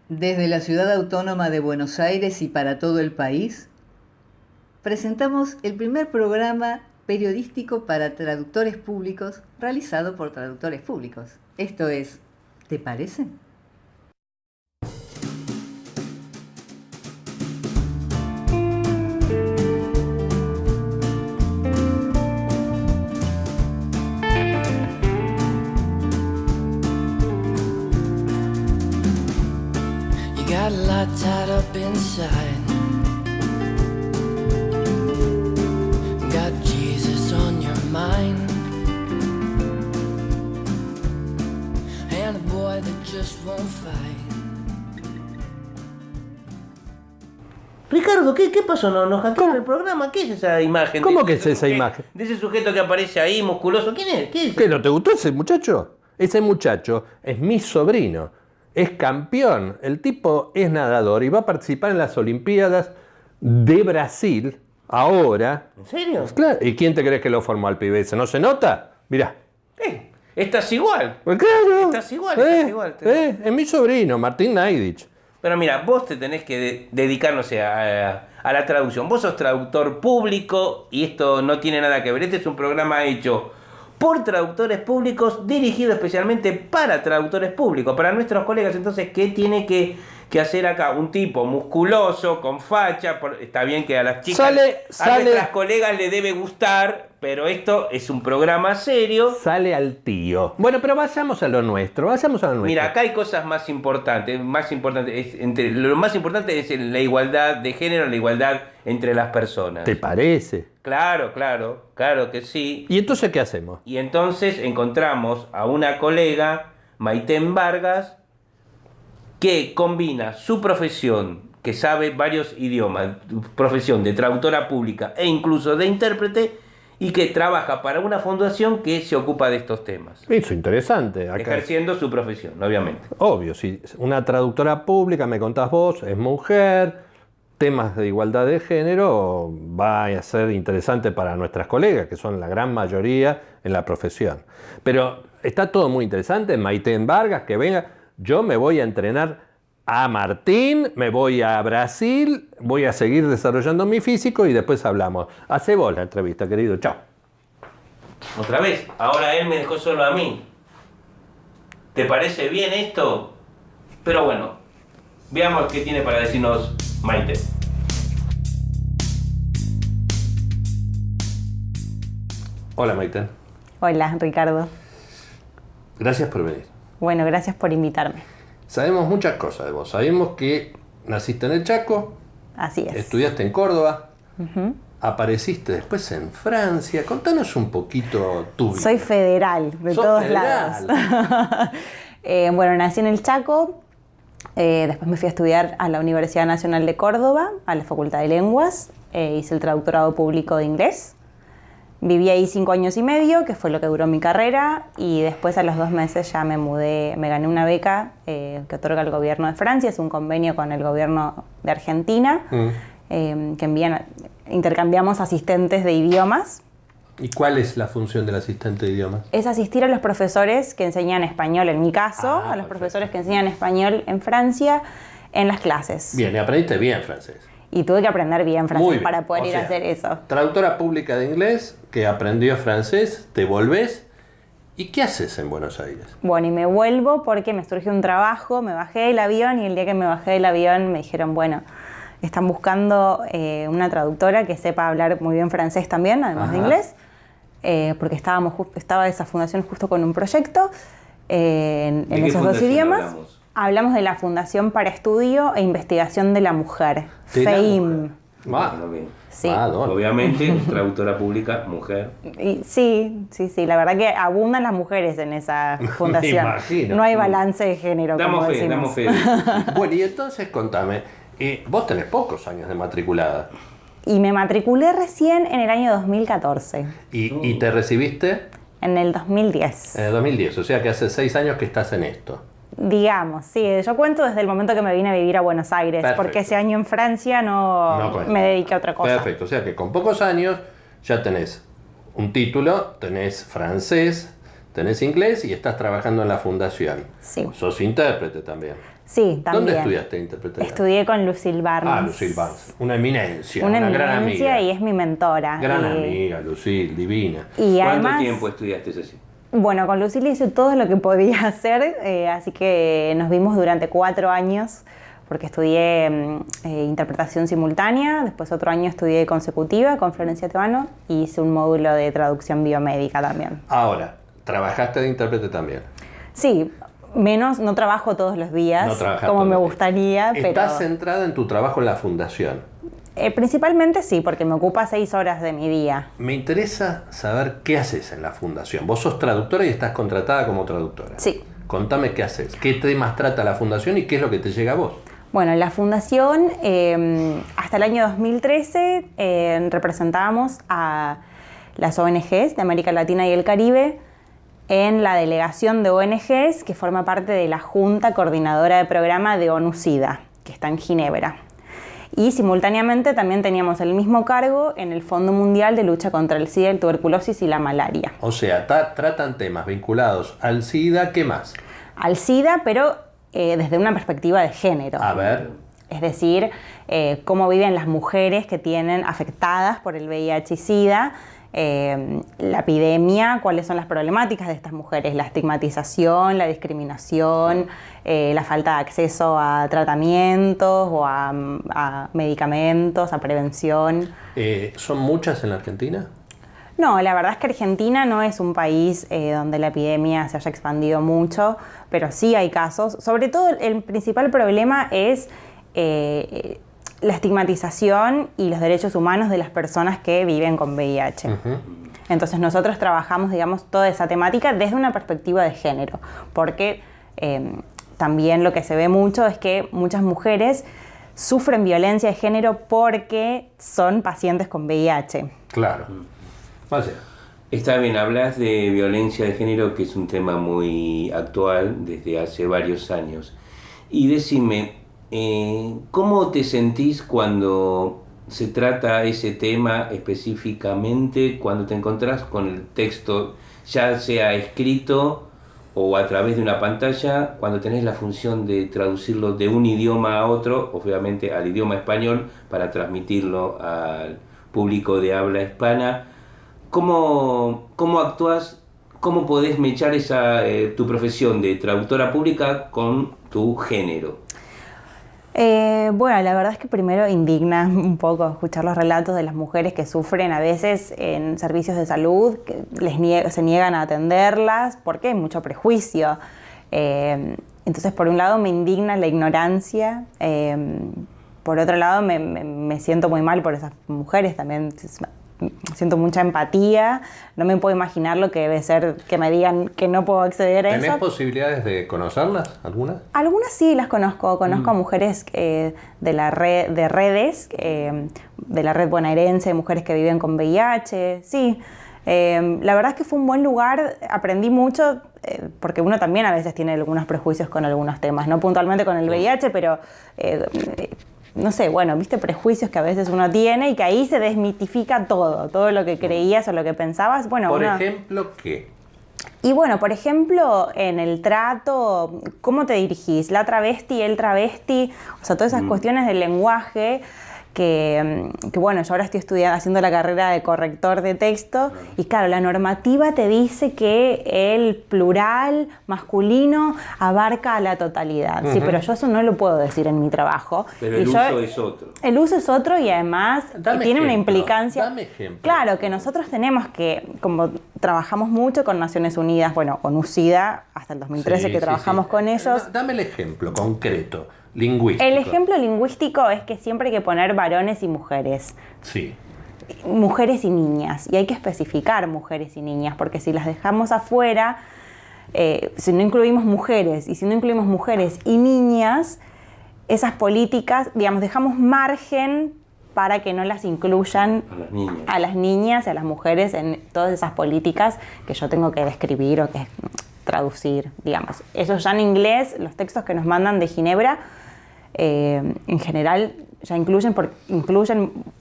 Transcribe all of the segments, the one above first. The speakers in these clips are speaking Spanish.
Desde la Ciudad Autónoma de Buenos Aires y para todo el país, presentamos el primer programa periodístico para traductores públicos realizado por traductores públicos. Esto es, ¿te parece? Got a lot tied up inside. Got Jesus on your mind. And a boy that just won't fight. Ricardo, ¿qué pasó? ¿Nos hackearon el programa? ¿Qué es esa imagen? ¿Cómo que es esa imagen? De ese sujeto que aparece ahí, musculoso. ¿Quién es? ¿Qué es? ¿Qué, no te gustó ese muchacho? Ese muchacho es mi sobrino. Es campeón. El tipo es nadador y va a participar en las Olimpiadas de Brasil ahora. ¿En serio? Pues claro. ¿Y quién te crees que lo formó al pibe ese? ¿No se nota? Mirá. Estás igual. Pues claro. Estás igual. Es mi sobrino, Martín Naidich. Pero mira, vos te tenés que dedicar, no sé, a la traducción. Vos sos traductor público y esto no tiene nada que ver. Este es un programa hecho por traductores públicos, dirigido especialmente para traductores públicos, para nuestros colegas. Entonces, ¿qué tiene que hacer acá? Un tipo musculoso, con facha. Está bien que a las chicas, a nuestras colegas le debe gustar, pero esto es un programa serio. Sale al tío. Bueno, pero vayamos a lo nuestro, Mira, acá hay cosas más importantes. Lo más importante es la igualdad de género, la igualdad entre las personas. ¿Te parece? Claro que sí. ¿Y entonces qué hacemos? Y entonces encontramos a una colega, Maiten Vargas, que combina su profesión, que sabe varios idiomas, profesión de traductora pública e incluso de intérprete, y que trabaja para una fundación que se ocupa de estos temas. Eso, interesante. Acá. Ejerciendo su profesión, obviamente. Obvio, si una traductora pública, me contás vos, es mujer, temas de igualdad de género, va a ser interesante para nuestras colegas, que son la gran mayoría en la profesión. Pero está todo muy interesante. Maiten Vargas, que venga. Yo me voy a entrenar a Martín, me voy a Brasil, voy a seguir desarrollando mi físico y después hablamos. Hacé vos la entrevista, querido. Chao. Otra vez, ahora él me dejó solo a mí. ¿Te parece bien esto? Pero bueno, veamos qué tiene para decirnos Maite. Hola, Maite. Hola, Ricardo. Gracias por venir. Bueno, gracias por invitarme. Sabemos muchas cosas de vos. Sabemos que naciste en el Chaco. Así es. Estudiaste en Córdoba. Apareciste después en Francia. Contanos un poquito tu vida. Soy federal, de todos lados. Bueno, nací en el Chaco. Después me fui a estudiar a la Universidad Nacional de Córdoba, a la Facultad de Lenguas. Hice el traductorado público de inglés. Viví ahí 5 años y medio, que fue lo que duró mi carrera, y después a los 2 meses ya me mudé, me gané una beca que otorga el gobierno de Francia, es un convenio con el gobierno de Argentina, que intercambiamos asistentes de idiomas. ¿Y cuál es la función del asistente de idiomas? Es asistir a los profesores que enseñan español, en mi caso, a los profesores que enseñan español en Francia, en las clases. Bien, y aprendiste bien francés. Y tuve que aprender bien francés Muy bien. para poder O ir sea, a hacer eso. Traductora pública de inglés, que aprendió francés, te volvés. ¿Y qué haces en Buenos Aires? Bueno, y me vuelvo porque me surgió un trabajo, me bajé del avión y el día que me bajé del avión me dijeron, bueno, están buscando una traductora que sepa hablar muy bien francés también, además de inglés, porque estaba esa fundación justo con un proyecto en esos 2 idiomas. Hablamos de la Fundación para Estudio e Investigación de la Mujer, FEIM. Sí. Obviamente, traductora pública, mujer. Y sí, la verdad que abundan las mujeres en esa fundación. Me imagino. No hay balance de género, Damos como fe, decimos. damos fe. Bueno, y entonces contame, vos tenés pocos años de matriculada. Y me matriculé recién en el año 2014. ¿Y te recibiste? En el 2010. En el 2010, o sea que hace 6 años que estás en esto. Digamos, sí, yo cuento desde el momento que me vine a vivir a Buenos Aires, Perfecto. porque ese año en Francia no me dediqué a otra cosa. Perfecto, o sea que con pocos años ya tenés un título, tenés francés, tenés inglés y estás trabajando en la fundación. Sí. Sos intérprete también. Sí, también. ¿Dónde estudiaste interpretación? Estudié con Lucille Barnes. Ah, Lucille Barnes. Una eminencia, Una gran eminencia amiga. y es mi mentora. Gran amiga, Lucille, divina. Y ¿Cuánto además, tiempo estudiaste así? bueno, con Lucille hice todo lo que podía hacer, así que nos vimos durante 4 años, porque estudié interpretación simultánea, después otro año estudié consecutiva con Florencia Tebano y hice un módulo de traducción biomédica también. Ahora, ¿trabajaste de intérprete también? Sí, menos, no trabajo todos los días No trabajas como todos me los días. gustaría, Estás pero centrada en tu trabajo en la fundación. principalmente sí, porque me ocupa 6 horas de mi día. Me interesa saber qué haces en la fundación. Vos sos traductora y estás contratada como traductora. Sí. Contame qué haces, qué temas trata la fundación y qué es lo que te llega a vos. Bueno, en la fundación, hasta el año 2013, representábamos a las ONGs de América Latina y el Caribe en la delegación de ONGs que forma parte de la Junta Coordinadora de Programa de ONU-SIDA, que está en Ginebra. Y simultáneamente también teníamos el mismo cargo en el Fondo Mundial de Lucha contra el SIDA, la tuberculosis y la malaria. O sea, tratan temas vinculados al SIDA, ¿qué más? Al SIDA, pero desde una perspectiva de género. A ver. Es decir, cómo viven las mujeres que tienen afectadas por el VIH y SIDA, la epidemia, cuáles son las problemáticas de estas mujeres, la estigmatización, la discriminación, la falta de acceso a tratamientos o a medicamentos, a prevención. ¿Son muchas en la Argentina? No, la verdad es que Argentina no es un país donde la epidemia se haya expandido mucho, pero sí hay casos. Sobre todo el principal problema es la estigmatización y los derechos humanos de las personas que viven con VIH. Uh-huh. Entonces nosotros trabajamos, digamos, toda esa temática desde una perspectiva de género, porque también lo que se ve mucho es que muchas mujeres sufren violencia de género porque son pacientes con VIH. Claro. Vaya. Está bien, hablas de violencia de género, que es un tema muy actual desde hace varios años. Y decime, ¿cómo te sentís cuando se trata ese tema específicamente, cuando te encontrás con el texto, ya sea escrito o a través de una pantalla, cuando tenés la función de traducirlo de un idioma a otro, obviamente al idioma español, para transmitirlo al público de habla hispana? ¿Cómo actúas? ¿Cómo podés mechar tu profesión de traductora pública con tu género? Bueno, la verdad es que primero indigna un poco escuchar los relatos de las mujeres que sufren a veces en servicios de salud, que se niegan a atenderlas porque hay mucho prejuicio. Entonces, por un lado me indigna la ignorancia, por otro lado me siento muy mal por esas mujeres también. Siento mucha empatía, no me puedo imaginar lo que debe ser que me digan que no puedo acceder a eso. ¿Tenés posibilidades de conocerlas, algunas? Algunas sí las conozco a mujeres de la red de redes, de la red bonaerense de mujeres que viven con VIH, sí. La verdad es que fue un buen lugar, aprendí mucho, porque uno también a veces tiene algunos prejuicios con algunos temas, no puntualmente con el VIH, pero no sé, bueno, viste prejuicios que a veces uno tiene y que ahí se desmitifica todo lo que creías o lo que pensabas. Bueno, Por ejemplo, ¿qué? Y bueno, por ejemplo, en el trato, ¿cómo te dirigís? La travesti, el travesti, o sea, todas esas cuestiones del lenguaje que bueno, yo ahora estoy haciendo la carrera de corrector de texto y claro, la normativa te dice que el plural masculino abarca a la totalidad, sí, pero yo eso no lo puedo decir en mi trabajo. Pero el uso es otro. El uso es otro y además tiene una implicancia. Dame ejemplo. Claro, que nosotros tenemos que, como trabajamos mucho con Naciones Unidas, bueno, con UCIDA, hasta el 2013 que trabajamos con ellos. Dame el ejemplo concreto, lingüístico. El ejemplo lingüístico es que siempre hay que poner varones y mujeres. Sí. Mujeres y niñas. Y hay que especificar mujeres y niñas, porque si las dejamos afuera, si no incluimos mujeres, y si no incluimos mujeres y niñas, esas políticas, digamos, dejamos margen para que no las incluyan a las niñas y a las mujeres en todas esas políticas que yo tengo que describir o que traducir, digamos. Eso ya en inglés, los textos que nos mandan de Ginebra, en general ya incluyen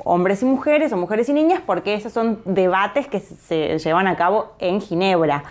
hombres y mujeres o mujeres y niñas porque esos son debates que se llevan a cabo en Ginebra.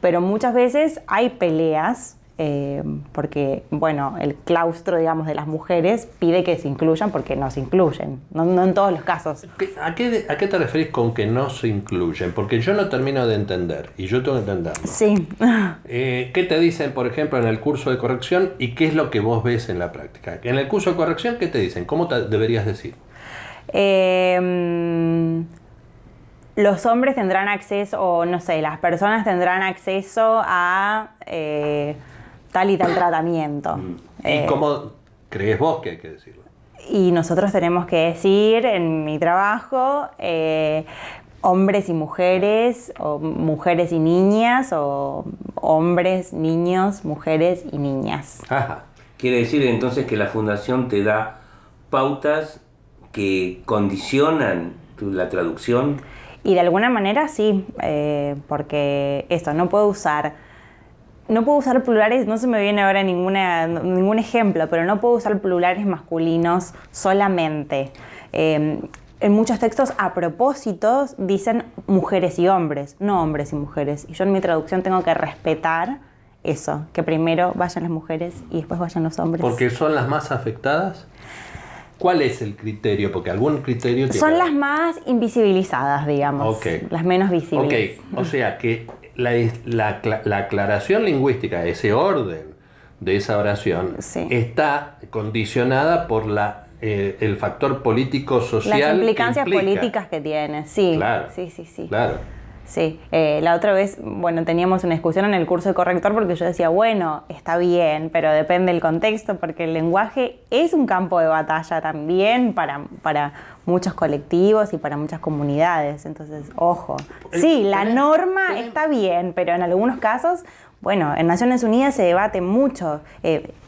pero muchas veces hay peleas, porque, bueno, el claustro, digamos, de las mujeres pide que se incluyan porque no se incluyen, no en todos los casos. ¿A qué te referís con que no se incluyen? Porque yo no termino de entender, y yo tengo que entenderlo. Sí. ¿Qué te dicen, por ejemplo, en el curso de corrección y qué es lo que vos ves en la práctica? En el curso de corrección, ¿qué te dicen? ¿Cómo deberías decir? Los hombres tendrán acceso, o no sé, las personas tendrán acceso a tal y tal tratamiento. ¿Y cómo crees vos que hay que decirlo? Y nosotros tenemos que decir en mi trabajo hombres y mujeres, o mujeres y niñas, o hombres, niños, mujeres y niñas. Ajá. Quiere decir entonces que la fundación te da pautas que condicionan la traducción. Y de alguna manera sí, porque esto, no puedo usar plurales, no se me viene ahora ningún ejemplo, pero no puedo usar plurales masculinos solamente. En muchos textos a propósito dicen mujeres y hombres, no hombres y mujeres. Y yo en mi traducción tengo que respetar eso, que primero vayan las mujeres y después vayan los hombres. ¿Porque son las más afectadas? ¿Cuál es el criterio? Porque algún criterio... Son las más invisibilizadas, digamos, las menos visibles. Ok, o sea que la aclaración lingüística, ese orden de esa oración, sí, está condicionada por el factor político-social. Las implicancias que implica. Políticas que tiene, sí. Claro, Sí. claro. Sí, la otra vez, bueno, teníamos una discusión en el curso de corrector porque yo decía, bueno, está bien, pero depende del contexto, porque el lenguaje es un campo de batalla también para muchos colectivos y para muchas comunidades. Entonces, ojo. Sí, la norma está bien, pero en algunos casos, bueno, en Naciones Unidas se debate mucho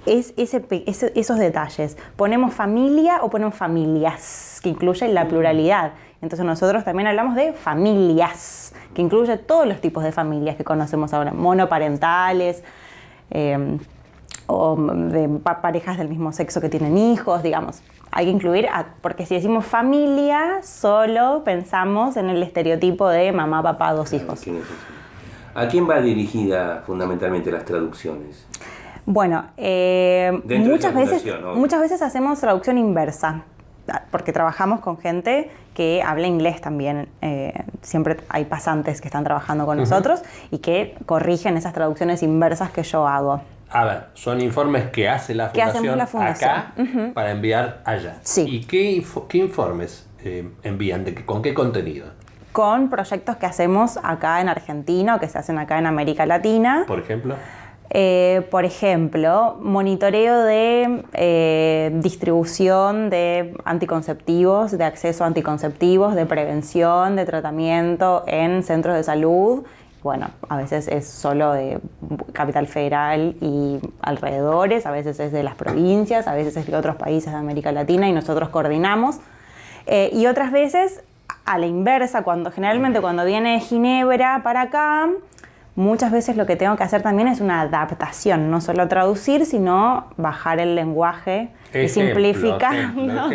esos detalles. ¿Ponemos familia o ponemos familias? Que incluyen la pluralidad. Entonces nosotros también hablamos de familias, que incluye todos los tipos de familias que conocemos ahora, monoparentales, o de parejas del mismo sexo que tienen hijos, digamos. Hay que incluir, porque si decimos familia, solo pensamos en el estereotipo de mamá, papá, dos hijos. ¿A quién va dirigida fundamentalmente las traducciones? Bueno, muchas veces hacemos traducción inversa, porque trabajamos con gente que habla inglés también. Siempre hay pasantes que están trabajando con nosotros y que corrigen esas traducciones inversas que yo hago. A ver, son informes que hace la fundación, acá para enviar allá. Sí. ¿Y qué informes envían? ¿Con qué contenido? Con proyectos que hacemos acá en Argentina o que se hacen acá en América Latina. Por ejemplo. Por ejemplo, monitoreo de distribución de anticonceptivos, de acceso a anticonceptivos, de prevención, de tratamiento en centros de salud. Bueno, a veces es solo de Capital Federal y alrededores, a veces es de las provincias, a veces es de otros países de América Latina y nosotros coordinamos. Y otras veces, a la inversa, generalmente cuando viene de Ginebra para acá, muchas veces lo que tengo que hacer también es una adaptación, no solo traducir, sino bajar el lenguaje y simplificarlo.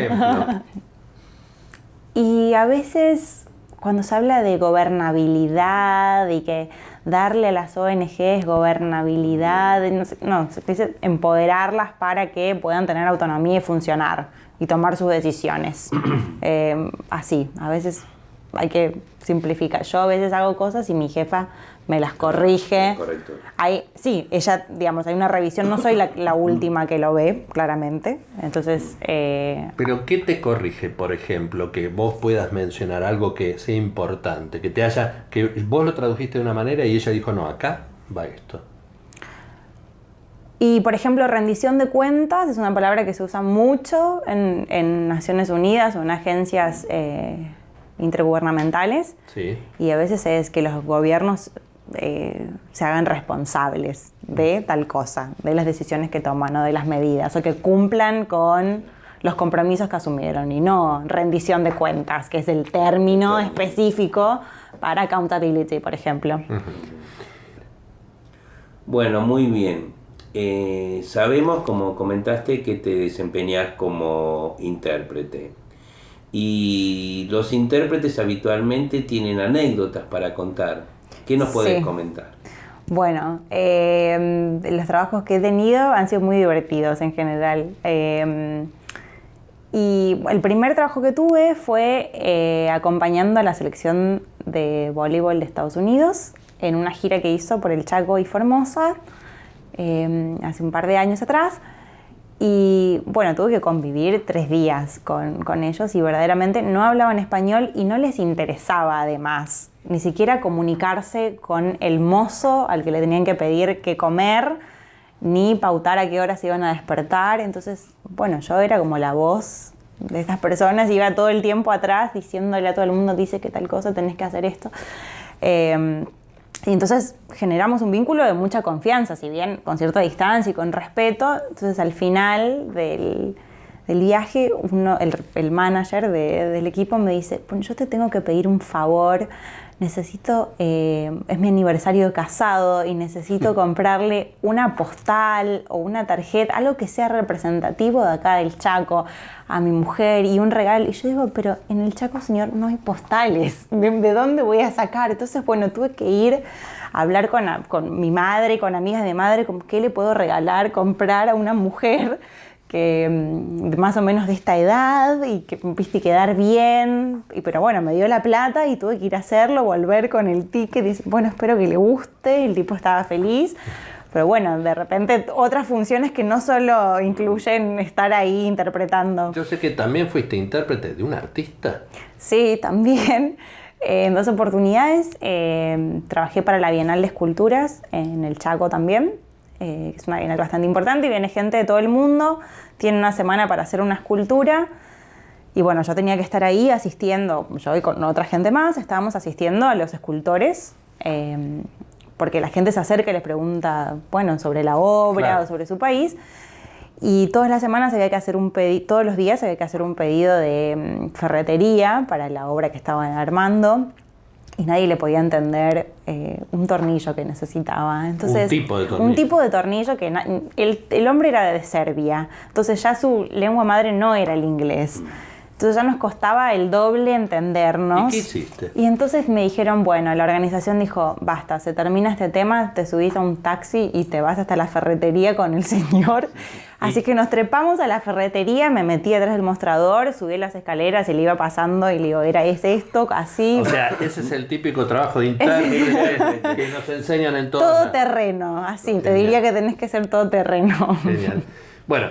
Y a veces, cuando se habla de gobernabilidad y que darle a las ONGs gobernabilidad, se dice empoderarlas para que puedan tener autonomía y funcionar y tomar sus decisiones. Así, a veces hay que simplificar. Yo a veces hago cosas y mi jefa me las corrige. Correcto. Sí, ella, digamos, hay una revisión, no soy la última que lo ve, claramente. Entonces... ¿Pero qué te corrige, por ejemplo, que vos puedas mencionar algo que sea importante, que vos lo tradujiste de una manera y ella dijo, no, acá va esto? Y, por ejemplo, rendición de cuentas es una palabra que se usa mucho en Naciones Unidas o en agencias intergubernamentales. Sí. Y a veces es que los gobiernos se hagan responsables de tal cosa, de las decisiones que toman o de las medidas, o que cumplan con los compromisos que asumieron, y no rendición de cuentas, que es el término específico para accountability, por ejemplo. Bueno, muy bien. Sabemos, como comentaste, que te desempeñas como intérprete. Y los intérpretes habitualmente tienen anécdotas para contar. ¿Qué nos podés comentar? Bueno, los trabajos que he tenido han sido muy divertidos en general. Y el primer trabajo que tuve fue acompañando a la selección de voleibol de Estados Unidos en una gira que hizo por el Chaco y Formosa hace un par de años atrás. Y bueno, tuve que convivir 3 días con ellos y verdaderamente no hablaban español y no les interesaba además ni siquiera comunicarse con el mozo al que le tenían que pedir qué comer, ni pautar a qué hora se iban a despertar. Entonces, bueno, yo era como la voz de estas personas, iba todo el tiempo atrás diciéndole a todo el mundo, dice que tal cosa, tenés que hacer esto. Y entonces generamos un vínculo de mucha confianza, si bien con cierta distancia y con respeto. Entonces al final del viaje, el manager del equipo me dice, bueno, yo te tengo que pedir un favor, necesito, es mi aniversario de casado y necesito comprarle una postal o una tarjeta, algo que sea representativo de acá del Chaco a mi mujer y un regalo. Y yo digo, pero en el Chaco, señor, no hay postales. ¿De dónde voy a sacar? Entonces, bueno, tuve que ir a hablar con mi madre, con amigas de mi madre, con qué le puedo regalar, comprar a una mujer que más o menos de esta edad y que viste quedar bien, pero bueno, me dio la plata y tuve que ir a hacerlo, volver con el ticket y bueno, espero que le guste, el tipo estaba feliz, pero bueno, de repente otras funciones que no solo incluyen estar ahí interpretando. Yo sé que también fuiste intérprete de un artista. Sí, también. En 2 oportunidades trabajé para la Bienal de Esculturas en el Chaco también. Es una bienal bastante importante y viene gente de todo el mundo, tiene una semana para hacer una escultura y bueno, yo tenía que estar ahí asistiendo, yo y con otra gente más, estábamos asistiendo a los escultores porque la gente se acerca y les pregunta, bueno, sobre la obra, claro, o sobre su país, y todas las semanas había que hacer todos los días había que hacer un pedido de ferretería para la obra que estaban armando. Y nadie le podía entender un tornillo que necesitaba. Entonces, un tipo de tornillo que el hombre era de Serbia. Entonces ya su lengua madre no era el inglés. Entonces ya nos costaba el doble entendernos. ¿Y qué hiciste? Y entonces me dijeron, bueno, la organización dijo, basta, se termina este tema, te subís a un taxi y te vas hasta la ferretería con el señor. Así que nos trepamos a la ferretería, me metí atrás del mostrador, subí las escaleras y le iba pasando y le digo, es esto, así. O sea, ese es el típico trabajo de intérprete que nos enseñan en todo terreno, así, genial. Te diría que tenés que ser todo terreno. Genial. Bueno,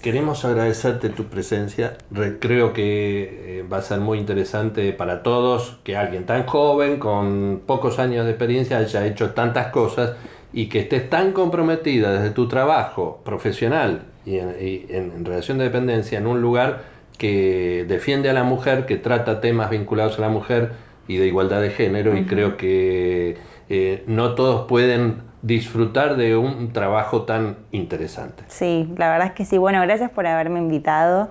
queremos agradecerte tu presencia. Creo que va a ser muy interesante para todos que alguien tan joven, con pocos años de experiencia, haya hecho tantas cosas y que estés tan comprometida desde tu trabajo profesional y en relación de dependencia en un lugar que defiende a la mujer, que trata temas vinculados a la mujer y de igualdad de género, y creo que no todos pueden disfrutar de un trabajo tan interesante. Sí, la verdad es que sí. Bueno, gracias por haberme invitado.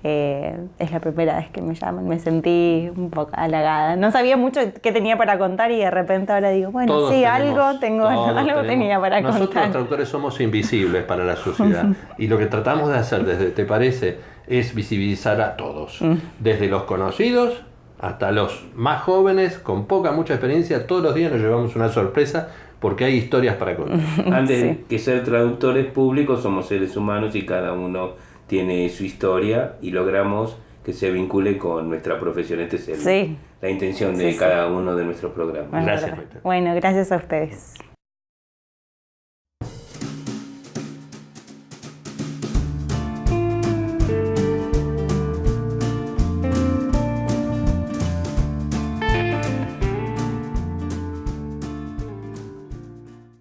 Es la primera vez que me llaman, me sentí un poco halagada. No sabía mucho qué tenía para contar y de repente ahora digo, bueno, todos sí, algo tenía para contar. Nosotros los traductores somos invisibles para la sociedad y lo que tratamos de hacer desde Te Parece es visibilizar a todos, desde los conocidos hasta los más jóvenes, con mucha experiencia. Todos los días nos llevamos una sorpresa porque hay historias para contar. Antes de que ser traductores públicos, somos seres humanos y cada uno tiene su historia y logramos que se vincule con nuestra profesión. Esta es la intención de cada uno de nuestros programas. Bueno, gracias a ustedes.